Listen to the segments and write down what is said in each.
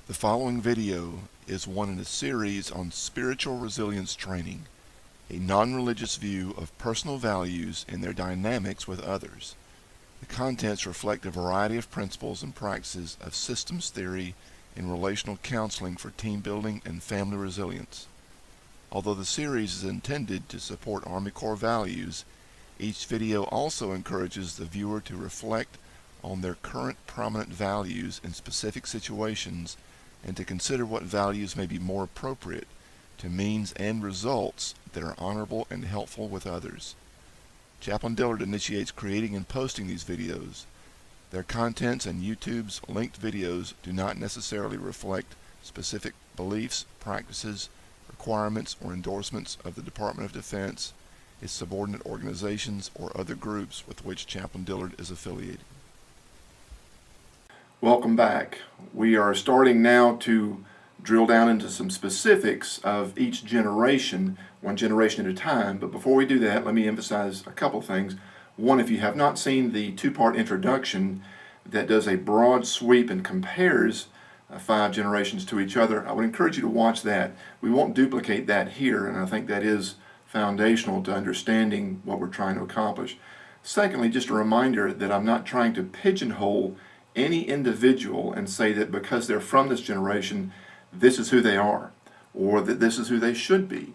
The following video is one in a series on spiritual resilience training, a non-religious view of personal values and their dynamics with others. The contents reflect a variety of principles and practices of systems theory and relational counseling for team building and family resilience. Although the series is intended to support Army Corps values, each video also encourages the viewer to reflect on their current prominent values in specific situations and to consider what values may be more appropriate to means and results that are honorable and helpful with others. Chaplain Dillard initiates creating and posting these videos. Their contents and YouTube's linked videos do not necessarily reflect specific beliefs, practices, requirements, or endorsements of the Department of Defense, its subordinate organizations, or other groups with which Chaplain Dillard is affiliated. Welcome back. We are starting now to drill down into some specifics of each generation, one generation at a time. But before we do that, let me emphasize a couple things. One, if you have not seen the two-part introduction that does a broad sweep and compares 5 generations to each other, I would encourage you to watch that. We won't duplicate that here, and I think that is foundational to understanding what we're trying to accomplish. Secondly, just a reminder that I'm not trying to pigeonhole any individual and say that because they're from this generation, this is who they are, or that this is who they should be.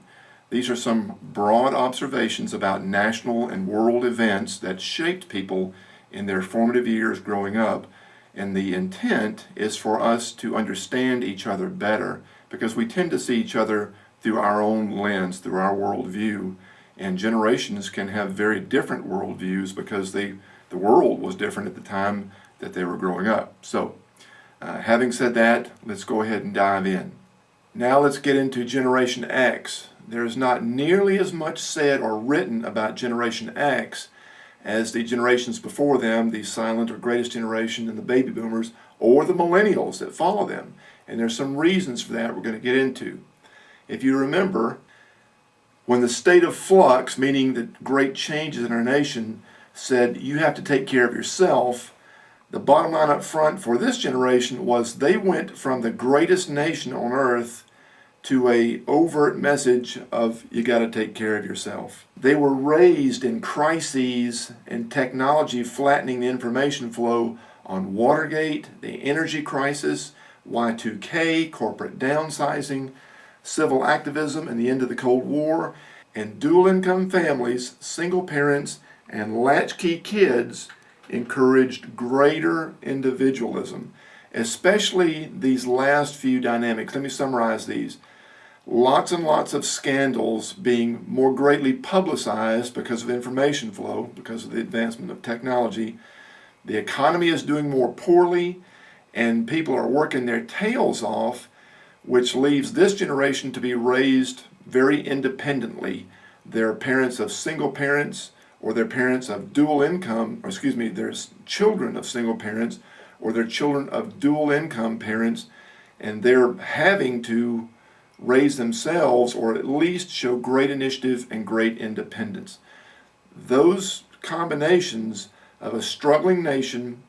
These are some broad observations about national and world events that shaped people in their formative years growing up, and the intent is for us to understand each other better because we tend to see each other through our own lens, through our worldview, and generations can have very different worldviews because the world was different at the time that they were growing up. So, having said that, let's go ahead and dive in. Now let's get into Generation X. There's not nearly as much said or written about Generation X as the generations before them, the silent or greatest generation and the baby boomers, or the millennials that follow them. And there's some reasons for that we're going to get into. If you remember, when the state of flux, meaning the great changes in our nation, said you have to take care of yourself, the bottom line up front for this generation was they went from the greatest nation on earth to a overt message of you got to take care of yourself. They were raised in crises and technology flattening the information flow on Watergate, the energy crisis, Y2K, corporate downsizing, civil activism and the end of the Cold War, and dual income families, single parents, and latchkey kids encouraged greater individualism, especially these last few dynamics. Let me summarize these. Lots and lots of scandals being more greatly publicized because of information flow, because of the advancement of technology. The economy is doing more poorly, and people are working their tails off, which leaves this generation to be raised very independently. They're parents of single parents, or they're parents of dual income, there's children of single parents, or they're children of dual income parents, and they're having to raise themselves or at least show great initiative and great independence. Those combinations of a struggling nation,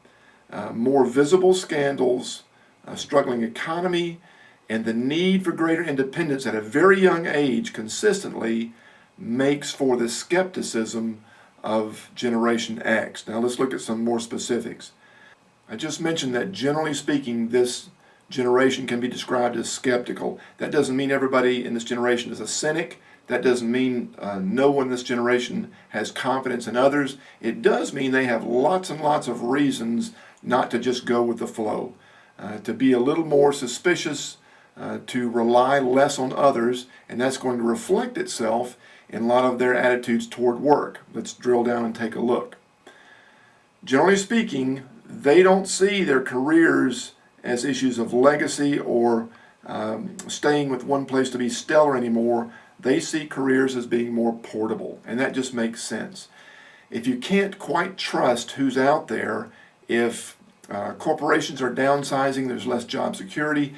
more visible scandals, a struggling economy, and the need for greater independence at a very young age consistently makes for the skepticism of Generation X. Now let's look at some more specifics. I just mentioned that generally speaking, this generation can be described as skeptical. That doesn't mean everybody in this generation is a cynic. That doesn't mean no one in this generation has confidence in others. It does mean they have lots and lots of reasons not to just go with the flow, to be a little more suspicious, to rely less on others, and that's going to reflect itself in a lot of their attitudes toward work. Let's drill down and take a look. Generally speaking, they don't see their careers as issues of legacy or staying with one place to be stellar anymore. They see careers as being more portable, and that just makes sense. If you can't quite trust who's out there, if corporations are downsizing, there's less job security,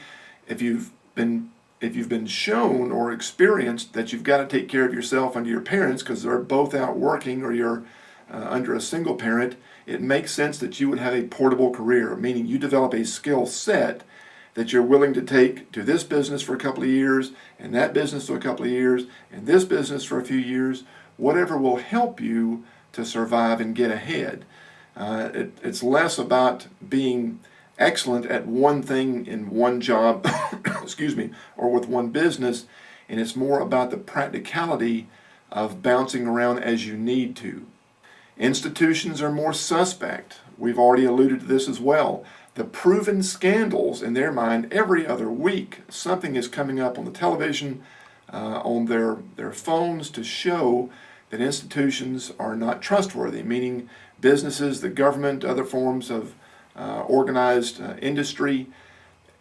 if you've been shown or experienced that you've got to take care of yourself and your parents because they're both out working, or you're under a single parent, it makes sense that you would have a portable career, meaning you develop a skill set that you're willing to take to this business for a couple of years, and that business for a couple of years, and this business for a few years, whatever will help you to survive and get ahead. It's less about being excellent at one thing in one job, excuse me, or with one business, and it's more about the practicality of bouncing around as you need to. Institutions are more suspect. We've already alluded to this as well. The proven scandals in their mind every other week, something is coming up on the television, on their phones to show that institutions are not trustworthy, meaning businesses, the government, other forms of organized industry.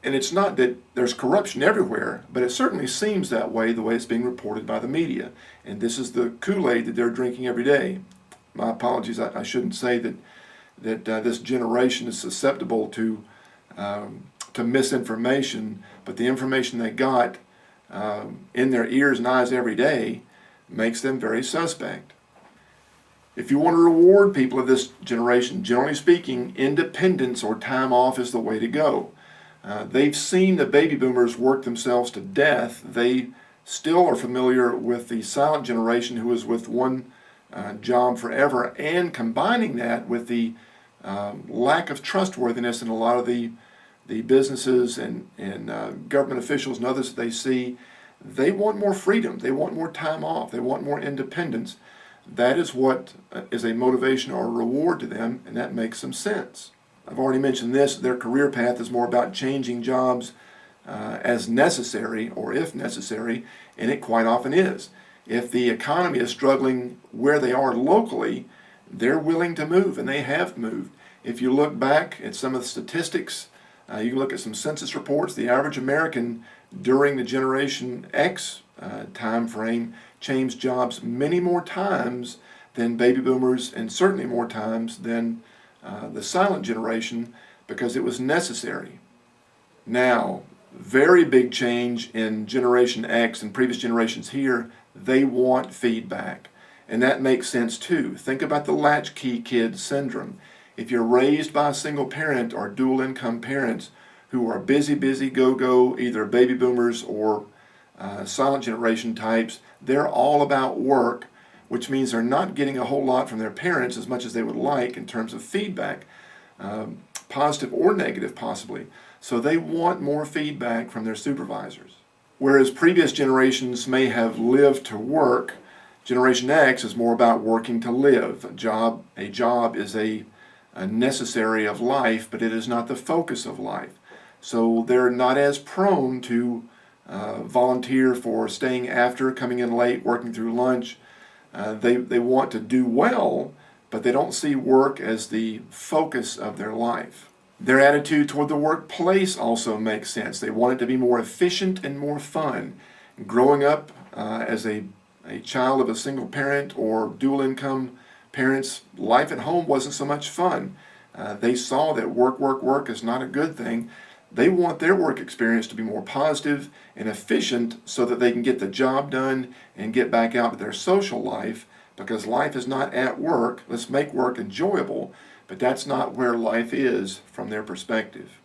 And it's not that there's corruption everywhere, but it certainly seems that way, the way it's being reported by the media. And this is the Kool-Aid that they're drinking every day. My apologies, I shouldn't say that this generation is susceptible to misinformation, but the information they got in their ears and eyes every day makes them very suspect. If you want to reward people of this generation, generally speaking, independence or time off is the way to go. They've seen the baby boomers work themselves to death. They still are familiar with the silent generation who was with one job forever, and combining that with the lack of trustworthiness in a lot of the businesses and government officials and others that they see. They want more freedom. They want more time off. They want more independence. That is what is a motivation or a reward to them, and that makes some sense. I've already mentioned this. Their career path is more about changing jobs as necessary or if necessary, and it quite often is. If the economy is struggling where they are locally, they're willing to move, and they have moved. If you look back at some of the statistics, you can look at some census reports. The average American during the Generation X time frame changed jobs many more times than baby boomers, and certainly more times than the silent generation, because it was necessary. Now, very big change in Generation X and previous generations here. They want feedback, and that makes sense too. Think about the latchkey kid syndrome. If you're raised by a single parent or dual income parents who are busy, go, either baby boomers or silent generation types, they're all about work, which means they're not getting a whole lot from their parents as much as they would like in terms of feedback, positive or negative possibly. So they want more feedback from their supervisors. Whereas previous generations may have lived to work, Generation X is more about working to live. A job is a necessary of life, but it is not the focus of life. So they're not as prone to volunteer for staying after, coming in late, working through lunch. They want to do well, but they don't see work as the focus of their life. Their attitude toward the workplace also makes sense. They want it to be more efficient and more fun. Growing up as a child of a single parent or dual income parents, life at home wasn't so much fun. They saw that work is not a good thing. They want their work experience to be more positive and efficient so that they can get the job done and get back out to their social life, because life is not at work. Let's make work enjoyable, but that's not where life is from their perspective.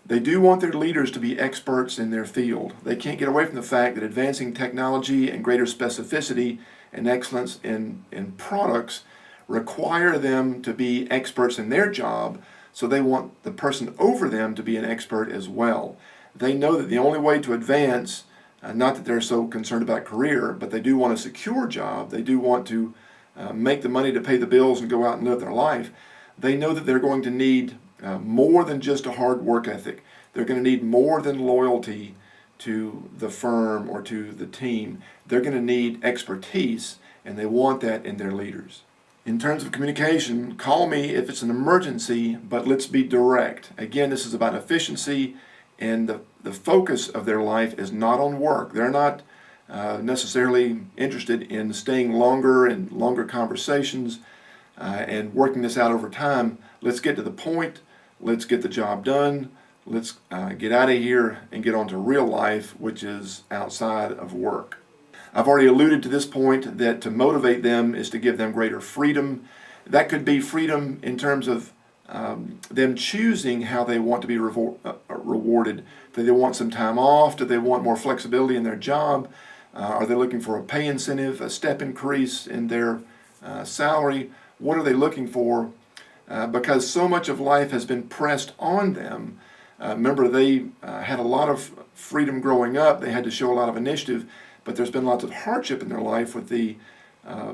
They do want their leaders to be experts in their field. They can't get away from the fact that advancing technology and greater specificity and excellence in products require them to be experts in their job, so they want the person over them to be an expert as well. They know that the only way to advance, not that they're so concerned about career, but they do want a secure job, they do want to make the money to pay the bills and go out and live their life. They know that they're going to need more than just a hard work ethic. They're going to need more than loyalty to the firm or to the team. They're going to need expertise, and they want that in their leaders. In terms of communication, call me if it's an emergency, but let's be direct. Again, this is about efficiency, and the focus of their life is not on work. They're not necessarily interested in staying longer and longer conversations and working this out over time. Let's get to the point. Let's get the job done. Let's get out of here and get on to real life, which is outside of work. I've already alluded to this point that to motivate them is to give them greater freedom. That could be freedom in terms of them choosing how they want to be rewarded? Do they want some time off? Do they want more flexibility in their job? Are they looking for a pay incentive, a step increase in their salary? What are they looking for? Because so much of life has been pressed on them. Remember, they had a lot of freedom growing up. They had to show a lot of initiative, but there's been lots of hardship in their life with the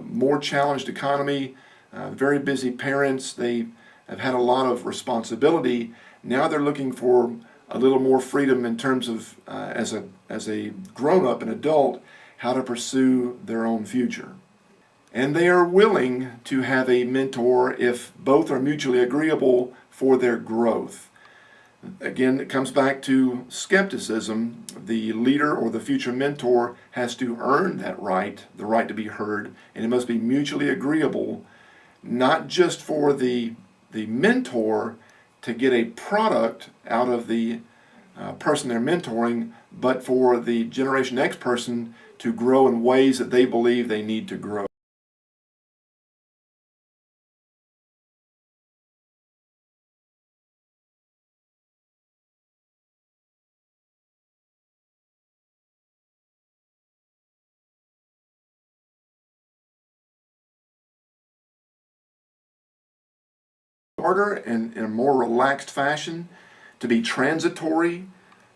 more challenged economy, very busy parents. They have had a lot of responsibility. Now they're looking for a little more freedom in terms of, as a grown-up, an adult, how to pursue their own future. And they are willing to have a mentor if both are mutually agreeable for their growth. Again, it comes back to skepticism. The leader or the future mentor has to earn that right, the right to be heard, and it must be mutually agreeable, not just for the mentor to get a product out of the person they're mentoring, but for the Generation X person to grow in ways that they believe they need to grow. Harder and in a more relaxed fashion, to be transitory.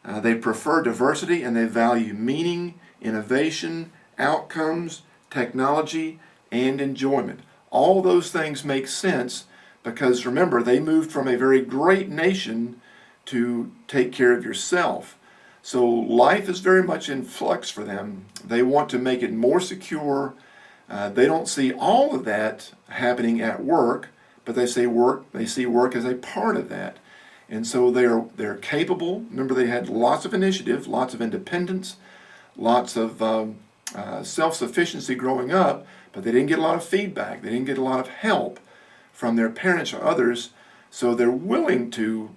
They prefer diversity and they value meaning, innovation, outcomes, technology, and enjoyment. All those things make sense because remember, they moved from a very great nation to take care of yourself. So life is very much in flux for them. They want to make it more secure. They don't see all of that happening at work, but they see work as a part of that. And so they're capable. Remember, they had lots of initiative, lots of independence, lots of self-sufficiency growing up, but they didn't get a lot of feedback. They didn't get a lot of help from their parents or others. So they're willing to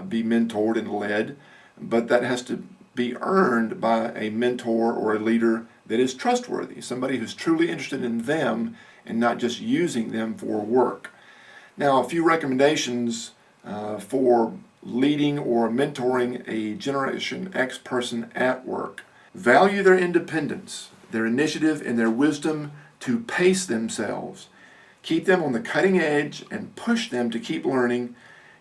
be mentored and led, but that has to be earned by a mentor or a leader that is trustworthy, somebody who's truly interested in them and not just using them for work. Now, a few recommendations for leading or mentoring a Generation X person at work. Value their independence, their initiative, and their wisdom to pace themselves. Keep them on the cutting edge and push them to keep learning.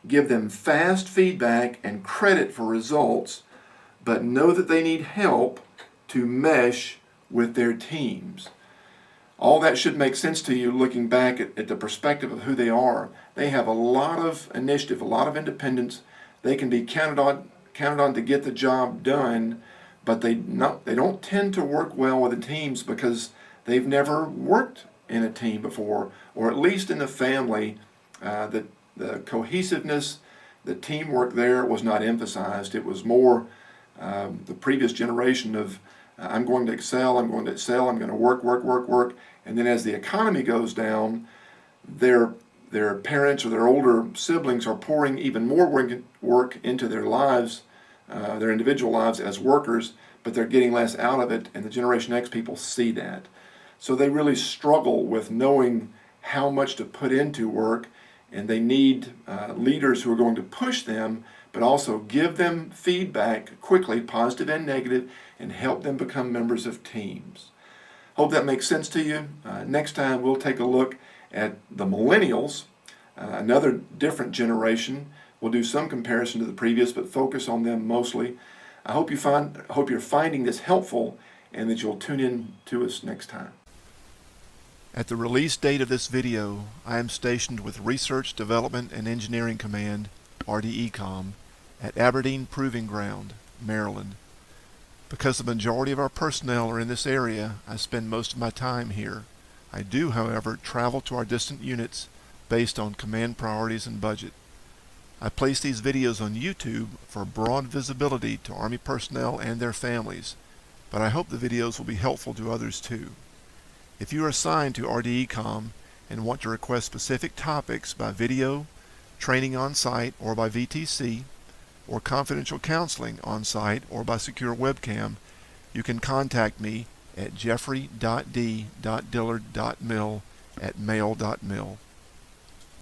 Give them fast feedback and credit for results, but know that they need help to mesh with their teams. All that should make sense to you looking back at the perspective of who they are. They have a lot of initiative, a lot of independence. They can be counted on to get the job done, but they don't tend to work well with the teams because they've never worked in a team before, or at least in the family. The cohesiveness, the teamwork there was not emphasized. It was more the previous generation of I'm going to excel, I'm going to work. And then as the economy goes down, their parents or their older siblings are pouring even more work into their lives, their individual lives as workers, but they're getting less out of it, and the Generation X people see that. So they really struggle with knowing how much to put into work, and they need leaders who are going to push them, but also give them feedback quickly, positive and negative, and help them become members of teams. Hope that makes sense to you. Next time we'll take a look at the millennials, another different generation. We'll do some comparison to the previous, but focus on them mostly. I hope you're finding this helpful and that you'll tune in to us next time. At the release date of this video, I am stationed with Research, Development, and Engineering Command, RDECOM, at Aberdeen Proving Ground, Maryland. Because the majority of our personnel are in this area, I spend most of my time here. I do, however, travel to our distant units based on command priorities and budget. I place these videos on YouTube for broad visibility to Army personnel and their families, but I hope the videos will be helpful to others too. If you are assigned to RDECOM and want to request specific topics by video, training on site or by VTC, or confidential counseling on site or by secure webcam, you can contact me at jeffrey.d.dillard.mil@mail.mil.